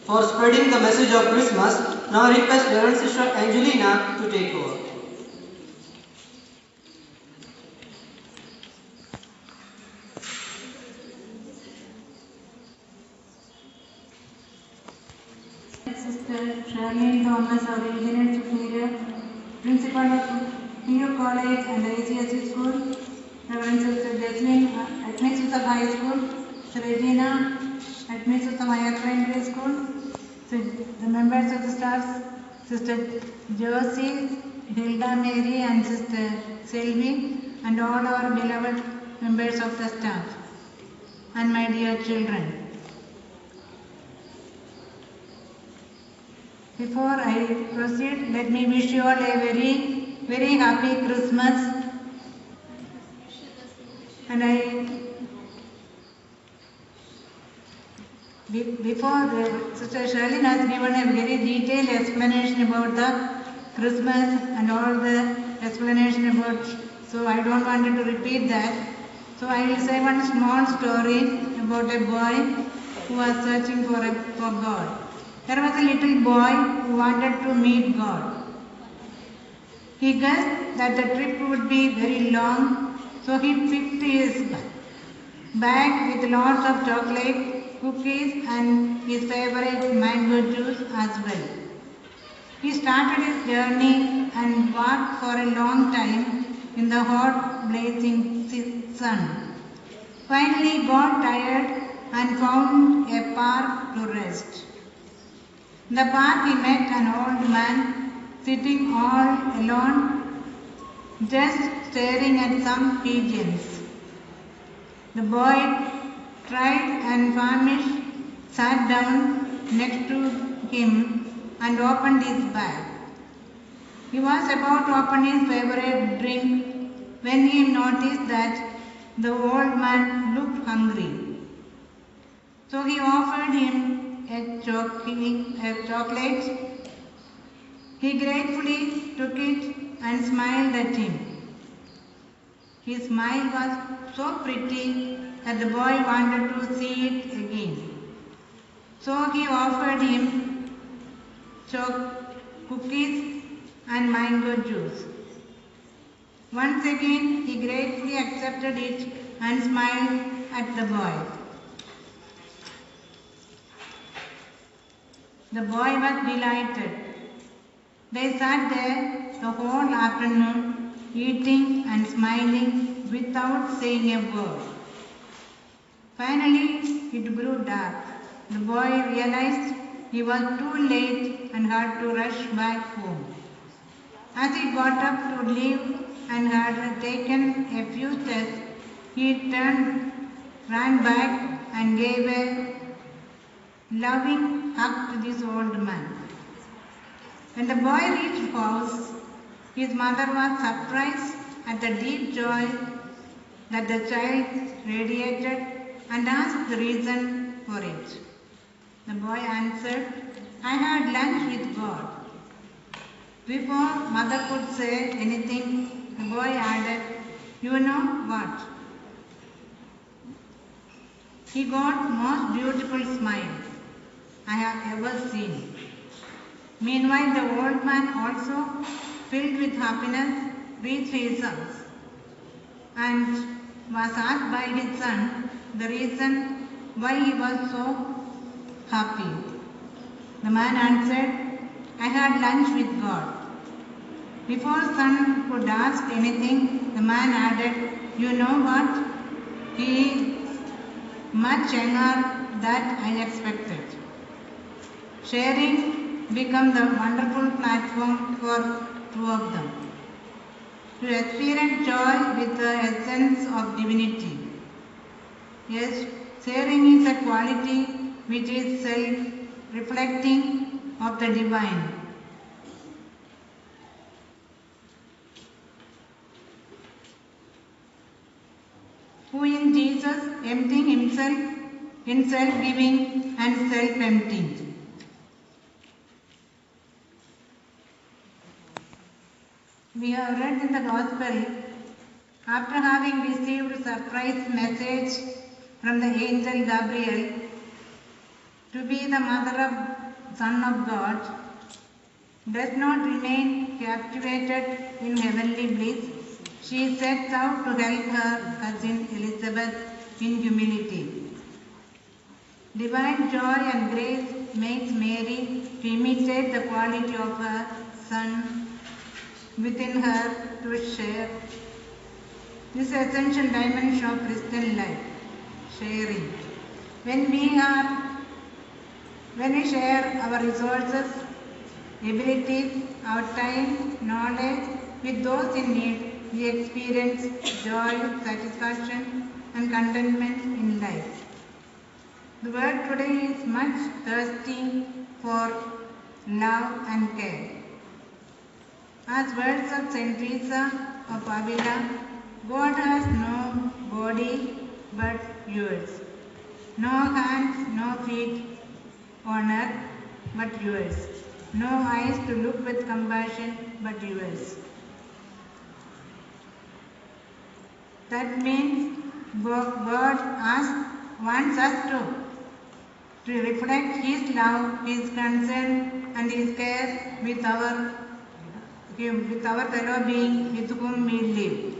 for spreading the message of Christmas. Now I request Reverend Sister Angelina to take over. Sister Charlene Thomas, our Engineer Superior, Principal of PU College and ICSE School, Reverend Sister Jasmine at Mixutam High School, Sister Regina at Mixutam Higher Primary School, the members of the staff, Sister Josie, Hilda Mary and Sister Selvi, and all our beloved members of the staff, and my dear children. Before I proceed, let me wish you all a very, very happy Christmas. And before Sister Charlene has given a very detailed explanation about the Christmas and all the explanation about, so I don't want to repeat that. So I will say one small story about a boy who was searching for God. There was a little boy who wanted to meet God. He guessed that the trip would be very long, so he picked his bag with lots of chocolate, cookies and his favorite mango juice as well. He started his journey and walked for a long time in the hot blazing sun. Finally he got tired and found a park to rest. In the park he met an old man sitting all alone, just staring at some pigeons. The boy, tried and famished, sat down next to him and opened his bag. He was about to open his favorite drink when he noticed that the old man looked hungry. So he offered him a chocolate. He gratefully took it and smiled at him. His smile was so pretty that the boy wanted to see it again. So he offered him cookies and mango juice. Once again he gratefully accepted it and smiled at the boy. The boy was delighted. They sat there the whole afternoon, eating and smiling without saying a word. Finally, it grew dark. The boy realized he was too late and had to rush back home. As he got up to leave and had taken a few steps, he ran back and gave a loving hug to this old man. When the boy reached house, his mother was surprised at the deep joy that the child radiated and asked the reason for it. The boy answered, "I had lunch with God." Before mother could say anything, the boy added, "You know what?" He got most beautiful smile I have ever seen. Meanwhile, the old man also, filled with happiness, reached his house and was asked by his son the reason why he was so happy. The man answered, "I had lunch with God." Before son could ask anything, the man added, "You know what? He is much younger than I expected." Sharing became the wonderful platform for two of them to experience joy with the essence of divinity. Yes, sharing is a quality which is self-reflecting of the divine. Who in Jesus emptying himself in self-giving and self-emptying. We have read in the Gospel, after having received a surprise message from the angel Gabriel, to be the mother of Son of God, does not remain captivated in heavenly bliss. She sets out to help her cousin Elizabeth in humility. Divine joy and grace makes Mary to imitate the quality of her Son within her to share this essential dimension of Christian life, sharing. When we share our resources, abilities, our time, knowledge with those in need, we experience joy, satisfaction and contentment in life. The world today is much thirsty for love and care. As words of Saint Teresa of Avila, God has no body but yours, no hands, no feet on earth but yours, no eyes to look with compassion but yours. That means God wants us to reflect His love, His concern and His care with our fellow being with whom we live.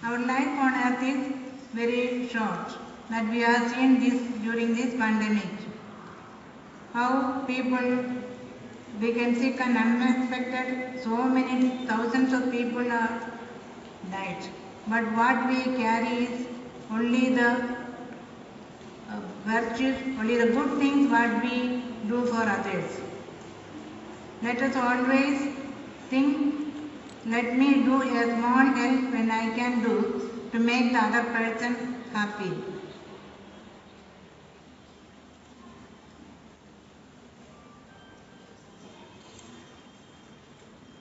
Our life on earth is very short, that we have seen this during this pandemic. How people became sick and unexpected, so many thousands of people are died. But what we carry is only the virtues, only the good things what we do for others. Let us always think, let me do a small help when I can do to make the other person happy.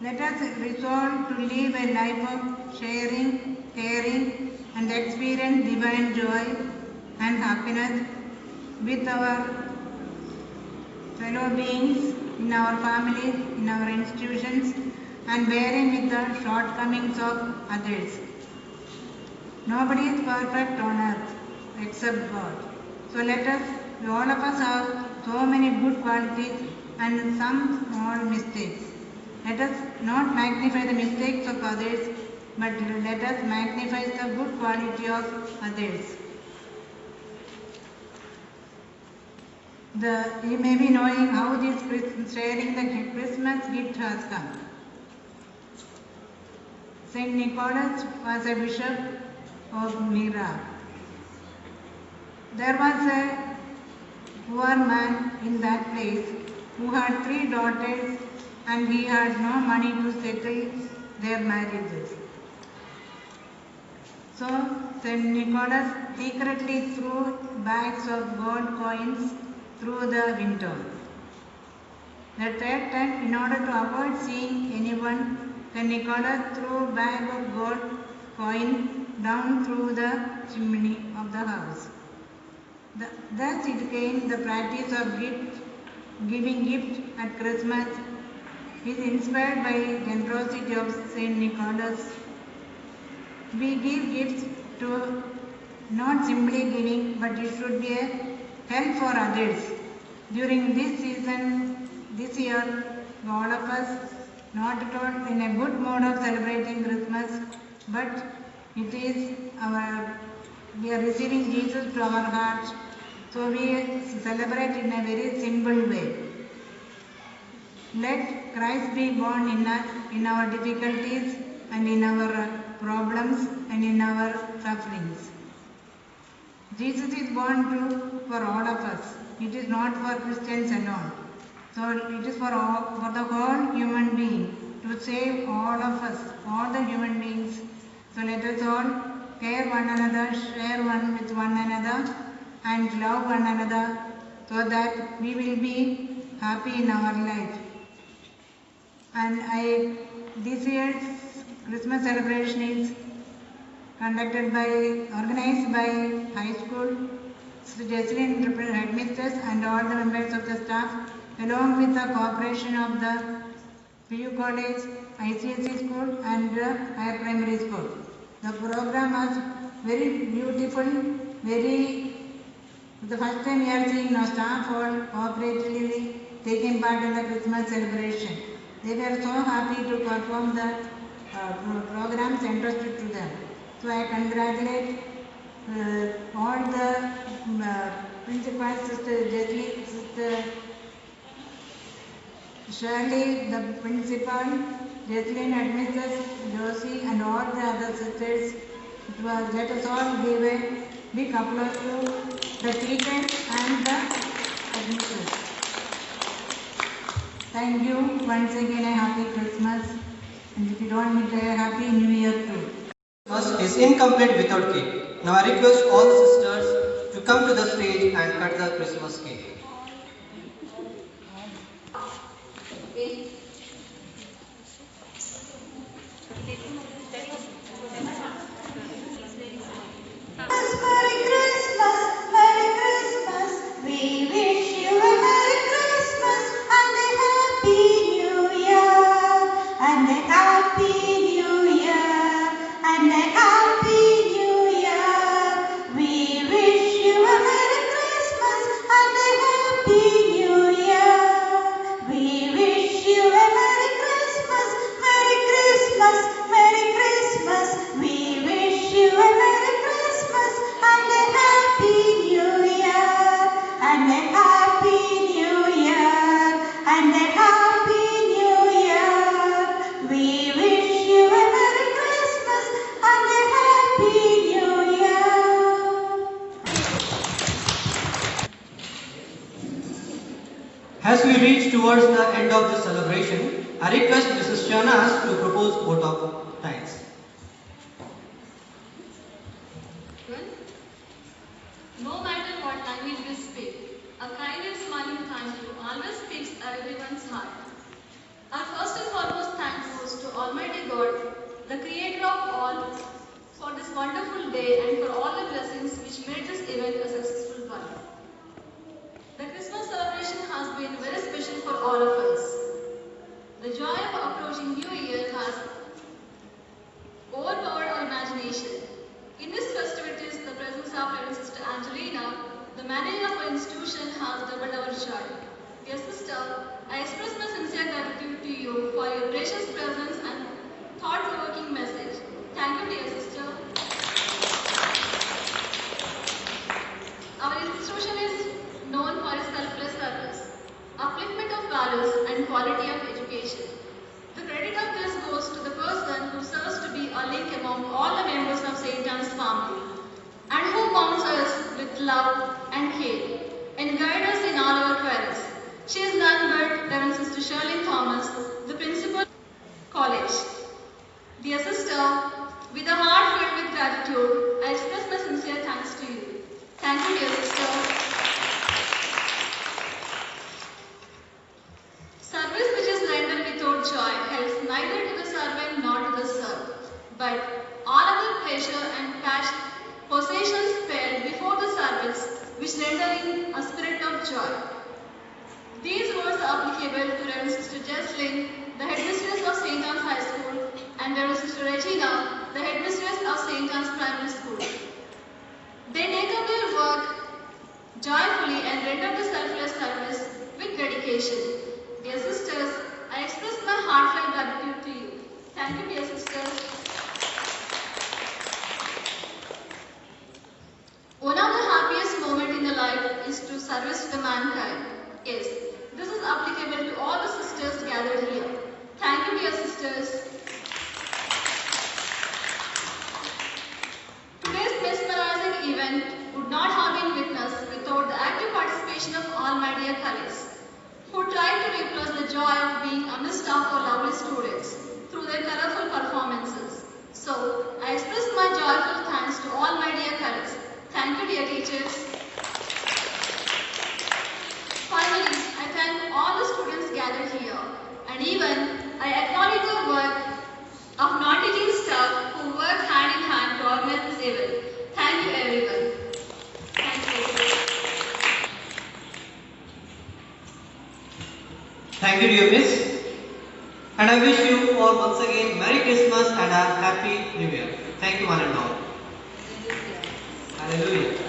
Let us resolve to live a life of sharing, caring and experience divine joy and happiness with our fellow beings, in our families, in our institutions and bearing with the shortcomings of others. Nobody is perfect on earth except God. So let us, all of us have so many good qualities and some small mistakes. Let us not magnify the mistakes of others, but let us magnify the good quality of others. You may be knowing how this sharing the Christmas gift has come. Saint Nicholas was a bishop of Myra. There was a poor man in that place who had 3 daughters and he had no money to settle their marriages. So Saint Nicholas secretly threw bags of gold coins through the window. The third time, in order to avoid seeing anyone, Saint Nicholas threw a bag of gold coin down through the chimney of the house. Thus it came the practice of giving gifts at Christmas is inspired by generosity of Saint Nicholas. We give gifts to not simply giving, but it should be a help for others. During this season, this year, all of us not at all in a good mode of celebrating Christmas, but it is we are receiving Jesus to our hearts, so we celebrate in a very simple way. Let Christ be born in us, in our difficulties and in our problems and in our sufferings. Jesus is born for all of us. It is not for Christians alone. So it is for the whole human being, to save all of us, all the human beings. So let us all care one another, share one with one another and love one another, so that we will be happy in our life. And this year's Christmas celebration is organized by high school, Jessalyn headmistress and all the members of the staff, along with the cooperation of the PU College, ICSE school and higher primary school. The program was very beautiful, very The first time we are seeing now staff all cooperatively taking part in the Christmas celebration. They were so happy to perform the programs entrusted to them. So I congratulate all the principals, Sister Jessie, Sister Shirley, the principal, Jesselyn, Admissus, Josie, and all the other sisters. Let us all give a big applause to the teachers and the admissus. Thank you. Once again, a happy Christmas. And if you don't meet, a happy New Year too. Christmas is incomplete without cake. Now I request all the sisters to come to the stage and cut the Christmas cake. As we reach towards the end of the celebration, I request Mrs. Shahnaz to propose vote of thanks. No matter what language we speak, a kind and smiling thank you always speaks everyone's heart. Our first and foremost thanks goes to Almighty God, the Creator of all, for this wonderful day and for all the blessings which made this event a successful one. The Christmas celebration has been very special for all of us. The joy of approaching New Year has overpowered our imagination. In these festivities, the presence of Reverend Sister Angelina, the manager of our institution, has doubled our joy. Dear sister, I express my sincere gratitude to you for your gracious presence and thought-provoking message. Thank you, dear sister. Our institution is known for its selfless service, upliftment of values, and quality of education. The credit of this goes to the person who serves to be a link among all the members of St. Anne's family, and who bonds us with love and care, and guides us in all our queries. She is none but Reverend Sister Shirley Thomas, the principal college. Dear sister, with a heart filled with gratitude, I express my sincere thanks to you. Thank you, dear sister. Service which is rendered without joy helps neither to the servant nor to the served, but all other pleasure and passion, possessions spared before the service, which render in a spirit of joy. These words are applicable to Reverend Sister Jesselyn, the headmistress of St. Anne's High School, and Reverend Sister Regina, the headmistress of St. Anne's Primary School. They take up their work joyfully and render the selfless service with dedication. Dear sisters, I express my heartfelt gratitude to you. Thank you, dear sisters. One of the happiest moments in the life is to service to the mankind. Yes, this is applicable to all the sisters gathered here. Thank you, dear sisters. Today's mesmerizing event would not have been witnessed without the active participation of all my dear colleagues, who tried to replace the joy of being amidst of our lovely students through their colorful performances. So, I express my joyful thanks to all my dear colleagues. Thank you, dear teachers. Finally, I thank all the students gathered here, and even I acknowledge the work of non-teaching staff who work hand in hand to organize this event. Thank you, everyone. Thank you. Thank you, dear Miss. And I wish you all once again Merry Christmas and a Happy New Year. Thank you, one and all. Hallelujah.